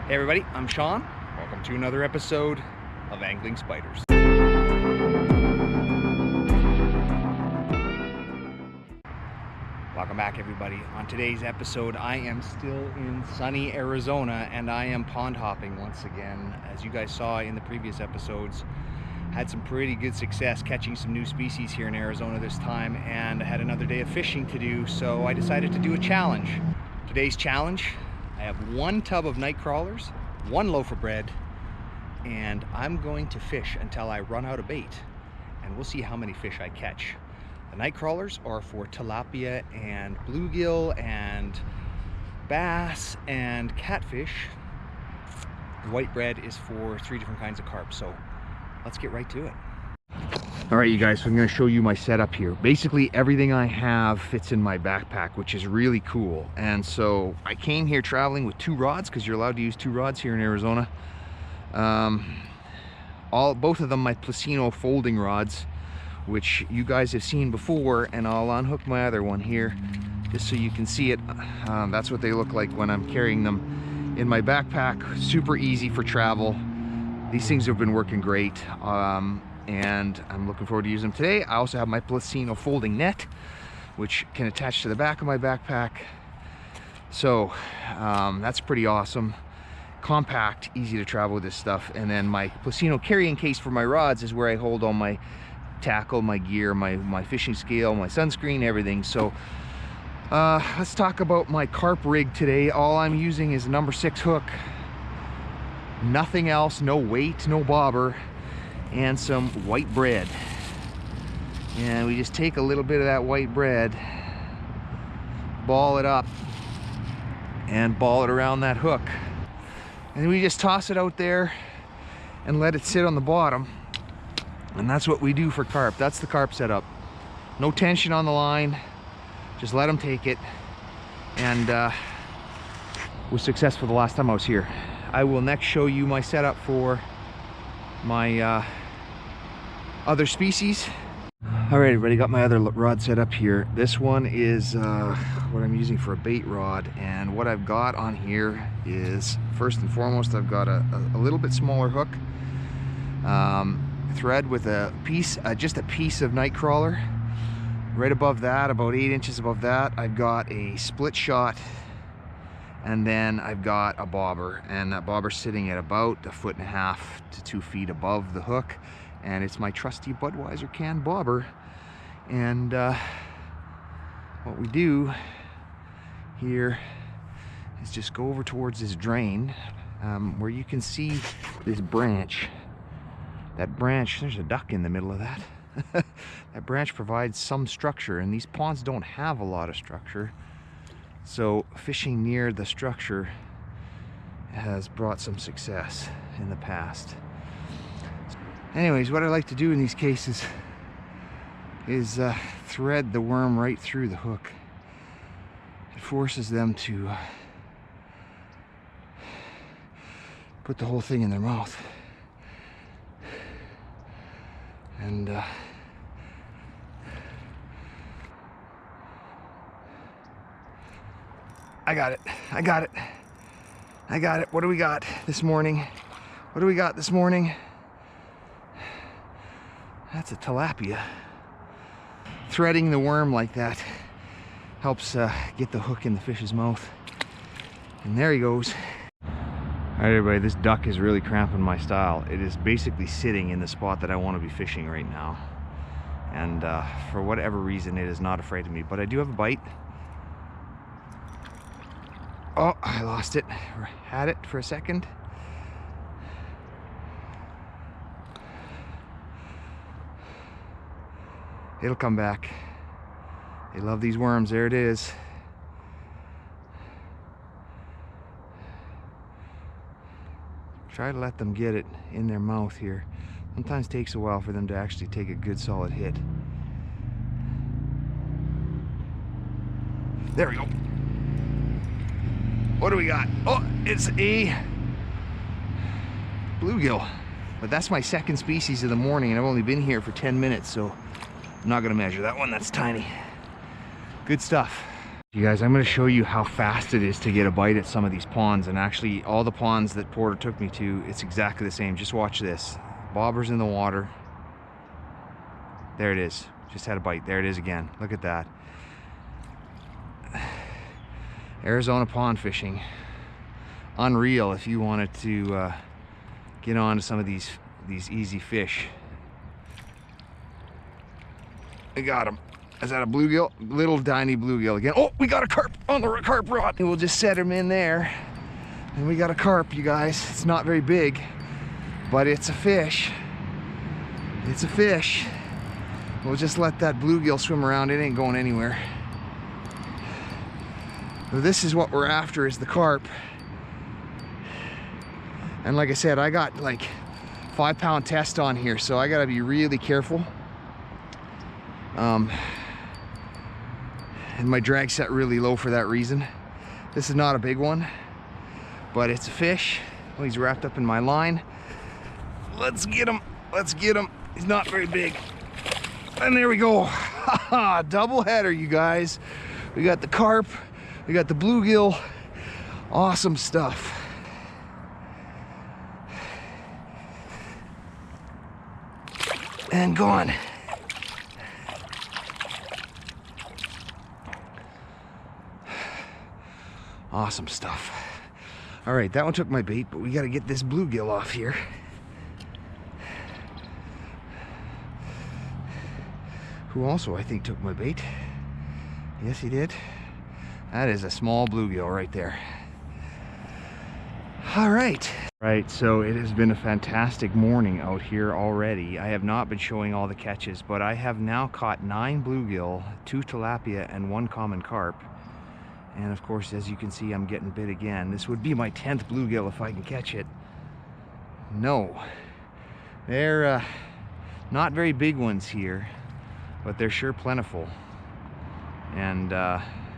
Hey everybody, I'm Sean. Welcome to another episode of Angling Spiders. Welcome back everybody. On today's episode, I am still in sunny Arizona and I am pond hopping once again. As you guys saw in the previous episodes, had some pretty good success catching some new species here in Arizona this time, and I had another day of fishing to do, so I decided to do a challenge. Today's challenge, I have one tub of night crawlers, one loaf of bread, and I'm going to fish until I run out of bait, and we'll see how many fish I catch. The night crawlers are for tilapia and bluegill and bass and catfish. The white bread is for 3 different kinds of carp, so let's get right to it. All right, you guys, so I'm going to show you my setup here. Basically, everything I have fits in my backpack, which is really cool. And so I came here traveling with 2 rods, because you're allowed to use 2 rods here in Arizona. Both of them my Placino folding rods, which you guys have seen before, and I'll unhook my other one here just so you can see it. That's what they look like when I'm carrying them in my backpack. Super easy for travel. These things have been working great, and I'm looking forward to using them today. I also have my Placino folding net, which can attach to the back of my backpack. So that's pretty awesome. Compact, easy to travel with this stuff. And then my Placino carrying case for my rods is where I hold all my tackle, my gear, my fishing scale, my sunscreen, everything. So let's talk about my carp rig today. All I'm using is a number 6 hook. Nothing else, no weight, no bobber, and some white bread. And we just take a little bit of that white bread, ball it up, and ball it around that hook. And we just toss it out there and let it sit on the bottom. And that's what we do for carp. That's the carp setup. No tension on the line, just let them take it. And was successful the last time I was here. I will next show you my setup for my other species. All right, everybody, got my other rod set up here. This one is what I'm using for a bait rod, and what I've got on here is, first and foremost, I've got a little bit smaller hook, thread with a piece, just a piece of night crawler. Right above that, about 8 inches above that, I've got a split shot. And then I've got a bobber, and that bobber's sitting at about 1.5 to 2 feet above the hook, and it's my trusty Budweiser can bobber. And what we do here is just go over towards this drain, where you can see this branch. That branch, there's a duck in the middle of that. That branch provides some structure, and these ponds don't have a lot of structure. So fishing near the structure has brought some success in the past. Anyways, what I like to do in these cases is thread the worm right through the hook. It forces them to put the whole thing in their mouth. And I got it. I got it. I got it. What do we got this morning? What do we got this morning? That's a tilapia. Threading the worm like that helps get the hook in the fish's mouth. And there he goes. All right, everybody, this duck is really cramping my style. It is basically sitting in the spot that I want to be fishing right now. And for whatever reason, it is not afraid of me. But I do have a bite. Oh, I lost it. Had it for a second. It'll come back. They love these worms. There it is. Try to let them get it in their mouth here. Sometimes it takes a while for them to actually take a good solid hit. There we go. What do we got? Oh, it's a bluegill. But that's my second species of the morning, and I've only been here for 10 minutes, so I'm not gonna measure that one. That's tiny. Good stuff. You guys, I'm going to show you how fast it is to get a bite at some of these ponds, and actually all the ponds that Porter took me to, it's exactly the same. Just watch this. Bobber's in the water. There it is. Just had a bite. There it is again. Look at that. Arizona pond fishing. Unreal if you wanted to get on to some of these easy fish. I got him. Is that a bluegill? Little tiny bluegill again. Oh, we got a carp on the carp rod. And we'll just set him in there. And we got a carp, you guys. It's not very big, but it's a fish. It's a fish. We'll just let that bluegill swim around. It ain't going anywhere. So this is what we're after, is the carp. And like I said, I got like 5-pound test on here, so I gotta be really careful. And my drag set really low for that reason. This is not a big one, but it's a fish. Well, he's wrapped up in my line. Let's get him. Let's get him. He's not very big. And there we go. Double header, you guys. We got the carp, we got the bluegill. Awesome stuff. And gone. Awesome stuff. All right, that one took my bait, but we got to get this bluegill off here. Who also, I think, took my bait. Yes, he did. That is a small bluegill right there. All right. Right, so it has been a fantastic morning out here already. I have not been showing all the catches, but I have now caught 9 bluegill, 2 tilapia, and 1 common carp. And of course, as you can see, I'm getting bit again. This would be my 10th bluegill if I can catch it. No. They're not very big ones here, but they're sure plentiful. And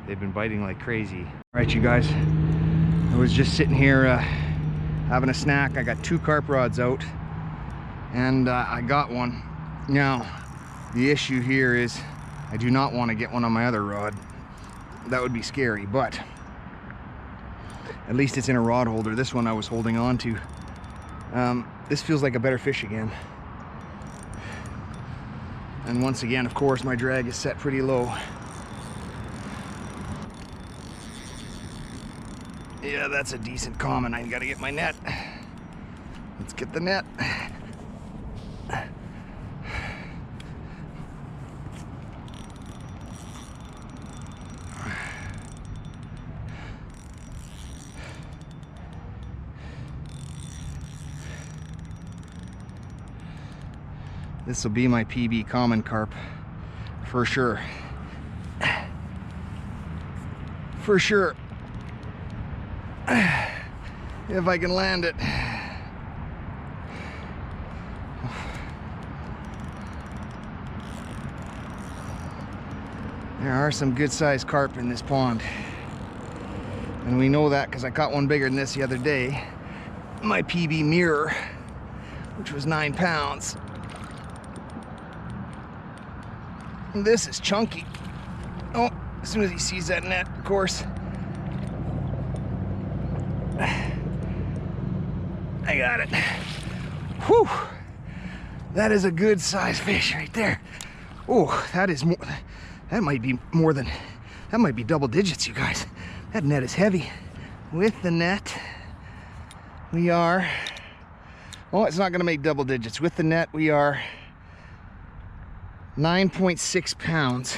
they've been biting like crazy. All right, you guys. I was just sitting here having a snack. I got 2 carp rods out, and I got one. Now, the issue here is I do not want to get one on my other rod. That would be scary, but at least it's in a rod holder. This one I was holding on to. This feels like a better fish again. And once again, of course, my drag is set pretty low. Yeah, that's a decent common. I gotta get my net. Let's get the net. This will be my PB common carp for sure. For sure. If I can land it. There are some good sized carp in this pond. And we know that because I caught one bigger than this the other day. My PB mirror, which was 9 pounds. This is chunky. Oh, as soon as he sees that net, of course. I got it. Whew. That is a good sized fish right there. Oh, that is more, that might be more than, that might be double digits, you guys. That net is heavy. With the net, we are, oh, it's not gonna make double digits. With the net, we are 9.6 pounds.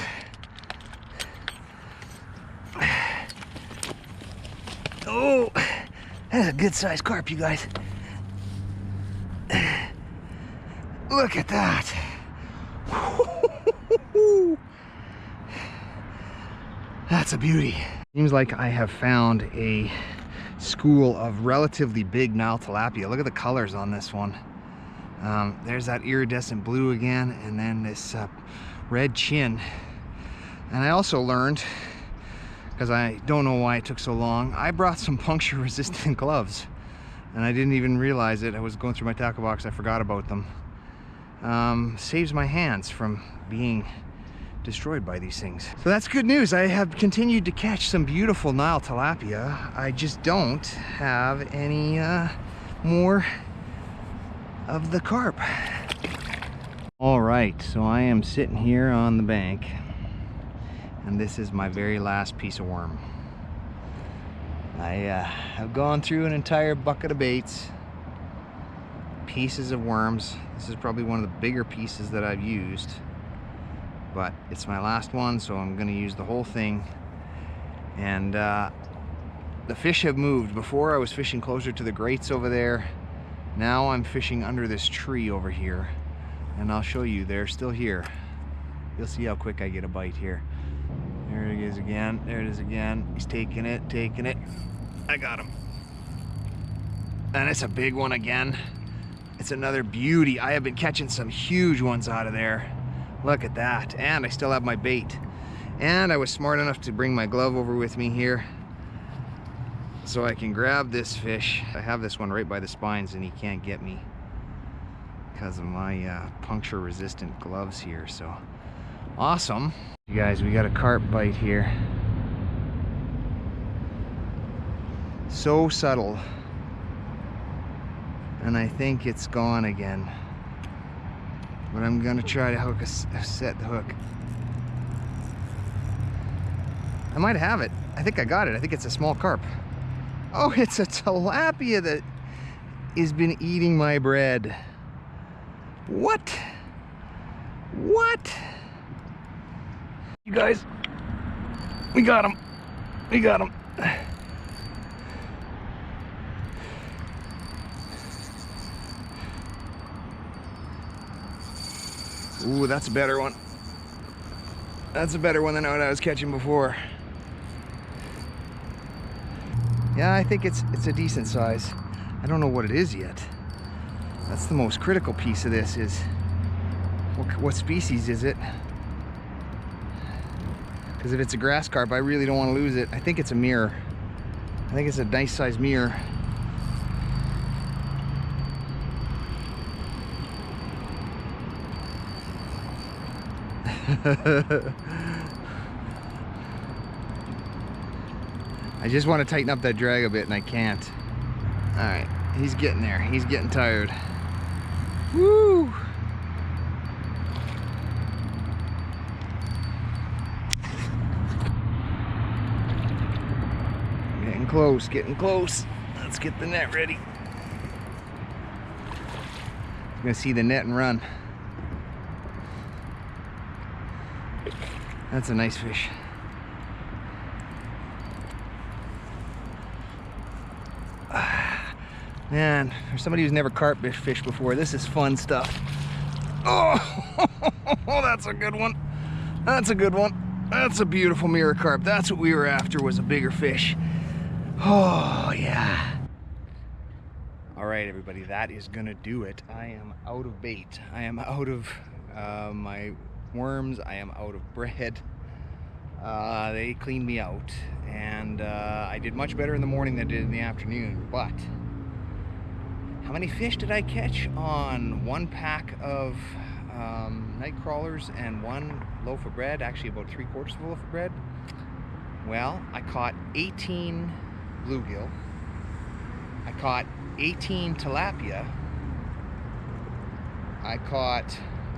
Oh, that's a good sized carp, you guys. Look at that. That's a beauty. Seems like I have found a school of relatively big Nile tilapia. Look at the colors on this one. There's that iridescent blue again, and then this red chin. And I also learned, because I don't know why it took so long, I brought some puncture resistant gloves, and I didn't even realize it. I was going through my tackle box, I forgot about them. Saves my hands from being destroyed by these things. So that's good news. I have continued to catch some beautiful Nile tilapia. I just don't have any more of the carp. All right, so I am sitting here on the bank, and this is my very last piece of worm. I have gone through an entire bucket of baits, pieces of worms. This is probably one of the bigger pieces that I've used, but it's my last one, so I'm gonna use the whole thing. And the fish have moved. Before I was fishing closer to the grates over there. Now I'm fishing under this tree over here, and I'll show you, they're still here. You'll see how quick I get a bite here. There it is again, there it is again. He's taking it. I got him. And it's a big one again. It's another beauty. I have been catching some huge ones out of there. Look at that. And I still have my bait. And I was smart enough to bring my glove over with me here so I can grab this fish. I have this one right by the spines and he can't get me because of my puncture resistant gloves here. So awesome. You guys, we got a carp bite here. So subtle. And I think it's gone again. But I'm gonna try to set the hook. I might have it. I think I got it. I think it's a small carp. Oh, it's a tilapia that has been eating my bread. What? What? You guys, we got him. We got him. Ooh, that's a better one. That's a better one than what I was catching before. Yeah, I think it's a decent size. I don't know what it is yet. That's the most critical piece of this is what species is it? Because if it's a grass carp, I really don't want to lose it. I think it's a mirror. I think it's a nice size mirror. I just want to tighten up that drag a bit and I can't. All right, he's getting there. He's getting tired. Woo! Getting close, getting close. Let's get the net ready. I'm gonna see the net and run. That's a nice fish. Man, for somebody who's never carp fished before, this is fun stuff. Oh, that's a good one. That's a good one. That's a beautiful mirror carp. That's what we were after, was a bigger fish. Oh, yeah. All right, everybody, that is gonna do it. I am out of bait. I am out of my worms. I am out of bread. They cleaned me out, and I did much better in the morning than I did in the afternoon. But how many fish did I catch on one pack of night crawlers and one loaf of bread? Actually, about 3/4 of a loaf of bread. Well, I caught 18 bluegill. I caught 18 tilapia. I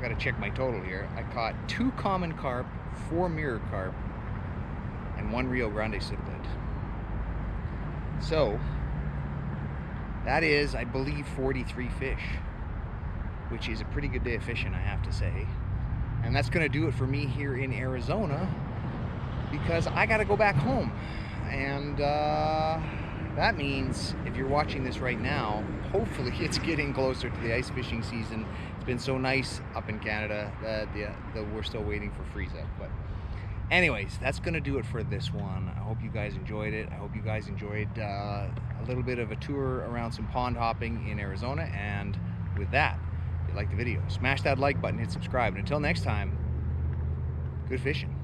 gotta check my total here. I caught 2 common carp, 4 mirror carp, and 1 Rio Grande cichlid. So that is, I believe, 43 fish, which is a pretty good day of fishing, I have to say. And that's gonna do it for me here in Arizona, because I gotta go back home. And that means, if you're watching this right now, hopefully it's getting closer to the ice fishing season. It's been so nice up in Canada that we're still waiting for freeze up. But anyways, that's gonna do it for this one. I hope you guys enjoyed it. I hope you guys enjoyed a little bit of a tour around some pond hopping in Arizona. And with that, if you liked the video, smash that like button, hit subscribe. And until next time, good fishing.